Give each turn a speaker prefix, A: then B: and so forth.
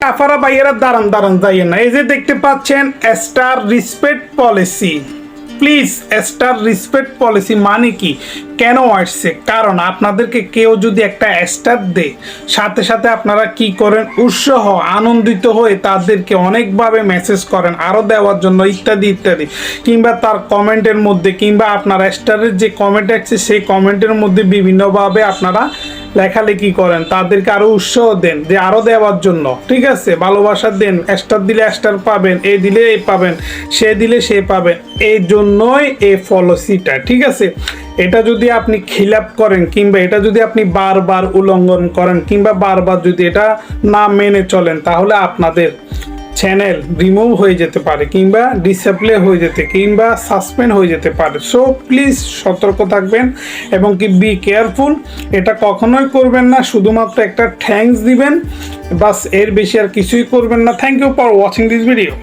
A: আফারা ভাইয়েরা দাঁড়ান যাইয়েন না। এই যে দেখতে পাচ্ছেন star respect policy, please star respect policy মানে কি, কেন আসছে? কারণ আপনাদেরকে কেউ যদি একটা স্টার দেয়, সাথে সাথে আপনারা কি করেন, উৎসাহ আনন্দিত হয়ে তাদেরকে অনেকভাবে মেসেজ করেন আরও দেওয়ার জন্য ইত্যাদি ইত্যাদি, কিংবা তার কমেন্টের মধ্যে, কিংবা আপনার স্টারের যে কমেন্ট আছে সেই কমেন্টের মধ্যে বিভিন্নভাবে আপনারা লেখালেখি করেন, তাদেরকে আরও উৎসাহ দেন যে আরও দেওয়ার জন্য, ঠিক আছে, ভালোবাসা দেন, স্টার দিলে স্টার পাবেন, এই দিলে এই পাবেন, সে দিলে সে পাবেন, এই জন্যই এই পলিসিটা, ঠিক আছে। এটা যদি আপনি খিলাপ করেন, কিংবা এটা যদি আপনি বারবার উল্লঙ্ঘন করেন, কিংবা বারবার যদি এটা না মেনে চলেন, তাহলে আপনাদের চ্যানেল রিমুভ হয়ে যেতে পারে, কিংবা ডিসেপ্লে হয়ে যেতে, কিংবা সাসপেন্ড হয়ে যেতে পারে। সো প্লিজ সতর্ক থাকবেন এবং কি বি কেয়ারফুল। এটা কখনোই করবেন না, শুধুমাত্র একটা থ্যাঙ্কস দিবেন, বাস, এর বেশি আর কিছুই করবেন না। Thank you for watching this video.